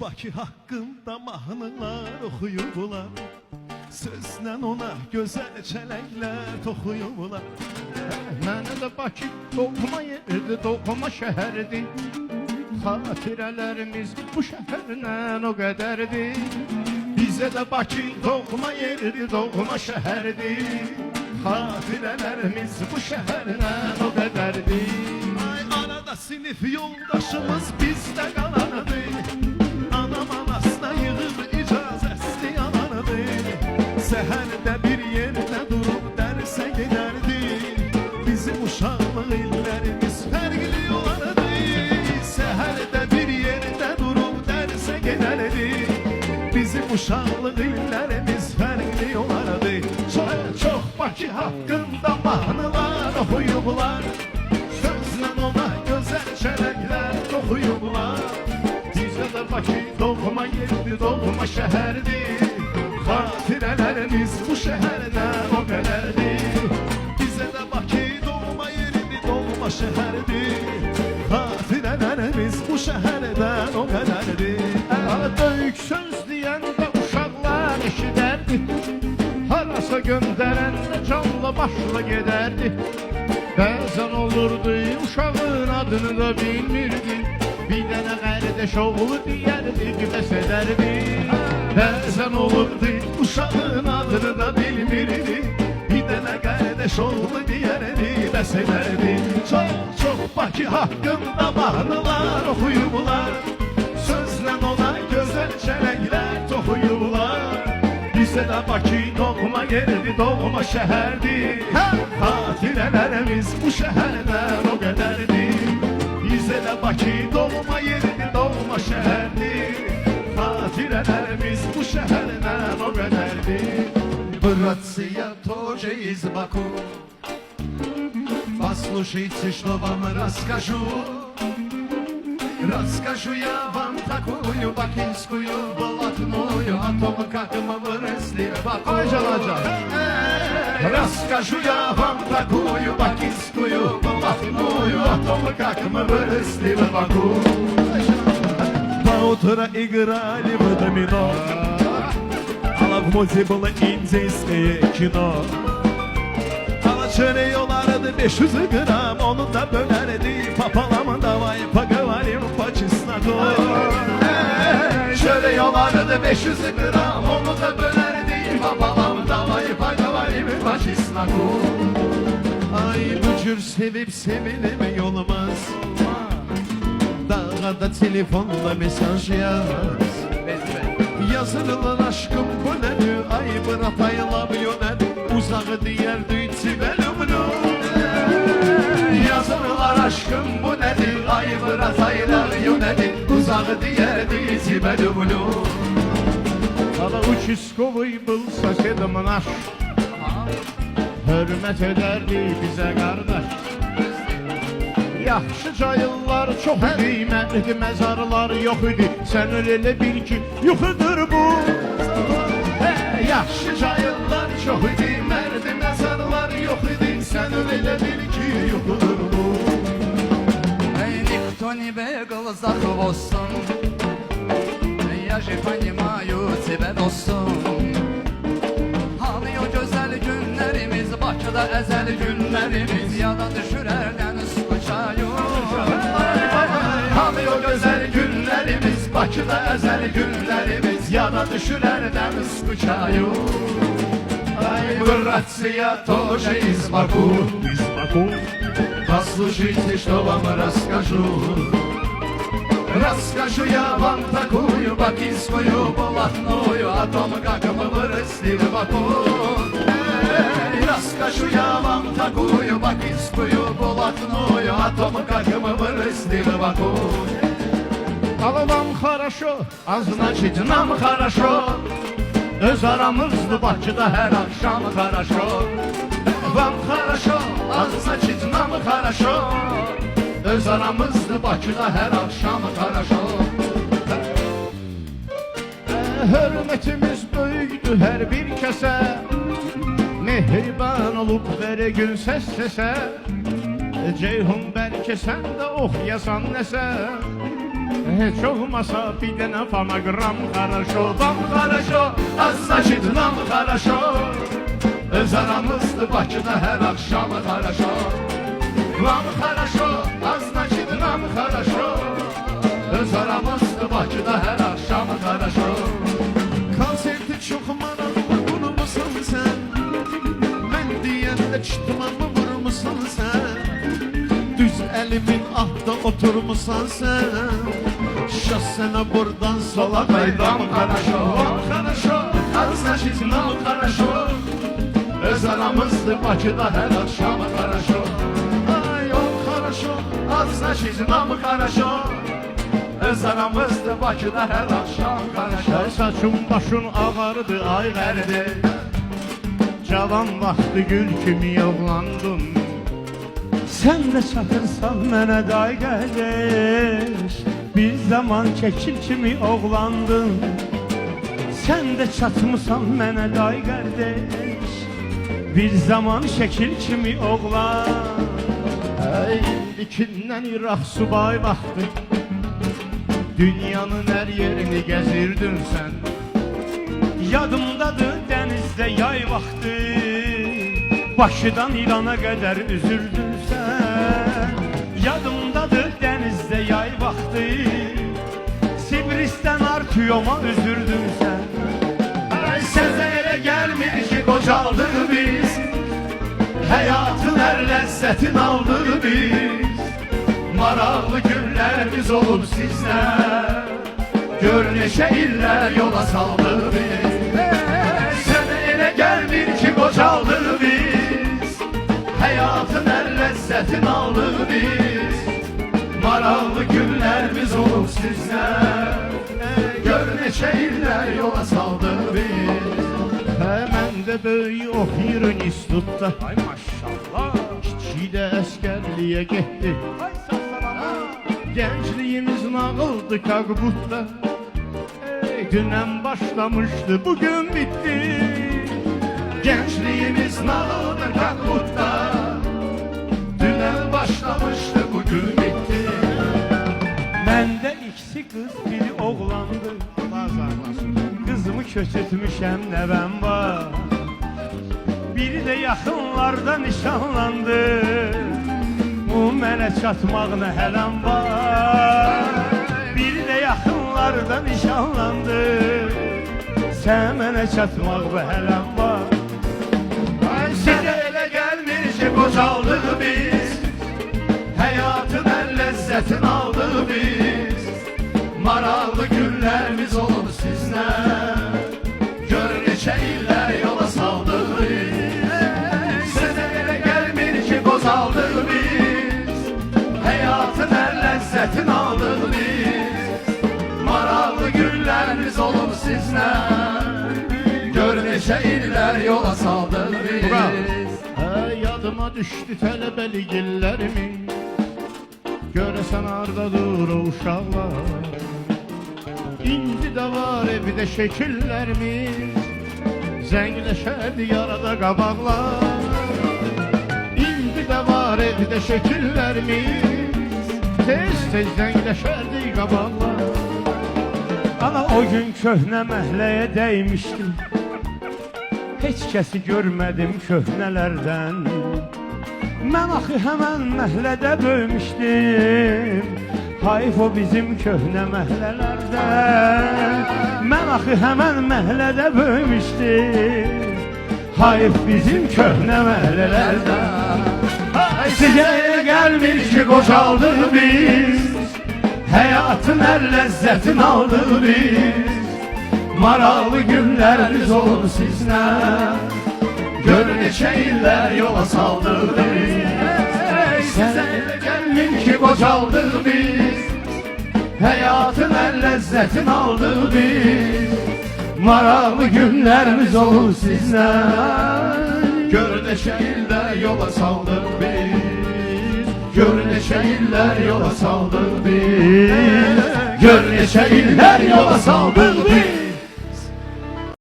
Bakı hakkında mahnılar oxuyublar, sözlə ona gözəl çələklər toxuyublar. Mənə də Bakı doğma yerdir, doğma şəhərdir. Xatirələrimiz bu şəhərlə o qədərdir. Bizə də Bakı doğma yerdir, doğma şəhərdir. Xatirələrimiz bu şəhərlə o qədərdir. Ay arada sinif yoldaşımız bizdə qalanıdır. Anam anasına yığıb icazəsini alanıdır. Səhərdə bir yerdə durub dərsə gedərdi. Bizim uşaqlıq illərimiz fərqli olardı. Səhərdə bir yerdə durub dərsə gedərdi. Bizim uşaqlıq illərimiz fərqli olardı. Çox Bakı haqqında mahnılar oxuyublar, sözlə ona gözəl çələklər toxuyublar. Bizə də Bakı doğma yerdir, doğma şəhərdir. Xatirələrimiz bu şəhərdən o qədərdir. Bizə də Bakı doğma yerdir, doğma şəhərdir. Xatirələrimiz bu şəhərdən o qədərdir. Böyük söz deyəndə uşaqlar eşidərdi. Harasa göndərəndə canla başla gedərdi. Bəzən olurdu uşağın adını da bilmirdi. Bir dənə qardaş oğlu deyərdi, güləs edərdi. Bəzən olurdu uşağın adını da bilmirdi. Bir dənə qardaş oğlu deyərdi, bəs edərdi. Çox Bakı haqqında mahnılar oxuyublar, sözlə ona gözəl çələklər toxuyublar. Bizə də Bakı doğma yerdir, doğma şəhərdir. Xatirələrimiz bu şəhərdən o qədərdir. Bizə də Bakı doğma yerdir, doğma şəhərdir. Xatirələrimiz bu şəhərdən o qədərdir. Братцы, тоже из Баку. Послушайте, что вам расскажу. Расскажу я вам такую бакинскую блатную о том, как мы выросли в Баку. Расскажу я вам такую бакинскую блатную о том, как мы выросли в Баку. Поутра играли в домино, а в моде было индийское кино. Çörüyorlardı 500 gram, onu da bölerdi. Papalamın davayı pagavalim paçisnago. Çörüyorlardı 500 gram, onu da bölerdi. Papalamın davayı pagavalim paçisnago. Ay bu cür sevip sevileme yolumuz. Dağda telefonla mesaj yaz. Yazılır aşkım bu nedir? Ay bırak ayılamıyor nedir? Uzağı diyerdi çivelümlü. Yazılır aşkım bu nedir? Ay bırak ayılamıyor nedir? Uzağı diyerdi çivelümlü. Hala uçiskovoy был соседом наш. Hürmet ederdi bize kardeş. Yaxşı cayıllar çox idi, mərdi məzarlar yox idi. Sən elə bil ki, yuxudur bu. Yaxşı cayıllar çox idi, mərdi məzarlar yox idi. Sən elə bil ki, yuxudur bu. Никто не бегал за хвостом. Я же понимаю тебя, dostum. Hani o güzel günlerimiz, Bakıda ezel günlerimiz, yada düşürərdən sıçayım. Hani o güzel günlerimiz, Bakıda ezel günlerimiz, yada düşürərdən sıçayım. Ай, братцы, я тоже из Баку. Послушайте, что вам расскажу. Расскажу я вам такую бакинскую блатную о том, как мы выросли в Баку. Расскажу я вам такую бакинскую блатную о том, как мы выросли в Баку. Ала вам хорошо, а значит нам хорошо. Öz aramızdı Bakıda her akşam хорошо. Вам хорошо, а значит нам хорошо. Öz aramızdı Bakıda her akşam хорошо. Hürmetimiz böyükdü her bir kəsə. Mehriban olub verə gün səs səsə. Ceyhun bəlkə sən də oxuyasan nəsə. Heç olmasa bir dənə fonogram хорошо. Vam хорошо, az значит нам хорошо. Öz aramızdı Bakıda hər axşamı хорошо. Vam хорошо, az значит нам хорошо. Öz aramızdı Bakıda hər axşamı хорошо. Konserti çox maraqlı qurmusan sən. Mən deyəndə çıtmamı vurmusan sən. Düz əlimin ahda oturmusan sən. Şah sənə buradan sola qaydan Хорошо, вам хорошо, az значит нам хорошо. Öz aramızdı Bakıda hər axşamı хорошо. Ay, o хорошо, az значит нам хорошо. Öz aramızdı Bakıda hər axşam хорошо. Saçın başın ağardı ay qərdi. Cavan vaxtı gül kimi yoğlandın. Sən də çatırsan mənə day qardeş. Bir zaman çəkil kimi oğlandın. Sən də çatmısan mənə day qardeş. Bir zaman şəkil kimi oğlan. Ey, ikindən İraq subay vaxtı. Dünyanın hər yerini gəzirdin sən. Yadımdadır dənizdə yay vaxtı. Bakıdan İrana qədər üzürdün sən. Yadımdadır dənizdə yay vaxtı. Sibrisdən Artiyoma üzürdün sən. Ay, sənə elə gəlmir ki qocaldıq biz. Həyatın hər ləzzətin aldıq biz. Maraqlı günlərimiz olub sizlə. Gör neçə illər yola saldıq biz. Sənə elə gəlmir ki qocaldıq biz. Həyatın hər ləzzətin aldıq biz. Maraqlı günlərimiz olub sizlə. Gör neçə illər yola saldıq biz. Mən də böyük oxuyurun institutda. Ay maşallah. Kiçik də əskərliyə getdi. Ay sağlamama. Gəncliyimiz nağıldı Kaqbutda. Dünən başlamışdı, bugün bitti. Gençliğimiz nağıldı Kakbut'ta. Dünən başlamıştı, bugün bitti. Məndə ikisi qız, biri oğlandı. Qızımı köçürtmüşəm, nəvəm var. Biri də yaxınlarda nişanlandı. Bu mənə çatmağına hələm var. Biri də yaxınlarda nişanlandı. Sən mənə çatmağına hələm var. Ay, sənə elə gəlmir ki qocaldıq biz. Həyatın hər ləzzətini aldıq biz. Maraqlı günlərimiz olub sizlə. Gör neçə illər yola saldıq biz. Sənə elə gəlmir ki qocaldıq biz. Həyatın hər ləzzətini aldıq biz. Maraqlı günlərimiz olub sizlə. Gör neçə illər yola saldıq biz. Yadıma düşdü tələbəlik illərimiz. Görəsən hardadır o uşaqlar. İndi də var evdə şəkillərimiz. Zəngləşərdi yarada qabaqlar. İndi də var evdə şəkillərimiz. Tez-tez zəngləşərdi qabaqlar. Ana o gün köhnə məhləyə dəymişdim. Heç kəsi görmədim köhnələrdən. Mən axı həmən məhlədə böyümüşdüm. Hayf o bizim köhnə məhlələrdən. Mən axı həmən məhlədə böyümüşdüm. Hayf bizim köhnə məhlələrdən. Sizə elə gəlmir ki qocaldıq biz. Həyatın hər ləzzətini aldıq biz. Maraqlı günlərimiz olub sizlə. Gör neçə illər yola saldıq biz. Sizə elə gəlmir ki qocaldıq biz. Həyatın hər ləzzətini aldıq biz. Maraqlı günlərimiz olub sizlə. Gör neçə illər yola saldıq biz. Gör neçə illər yola saldıq biz. Gör neçə illər yola saldıq biz.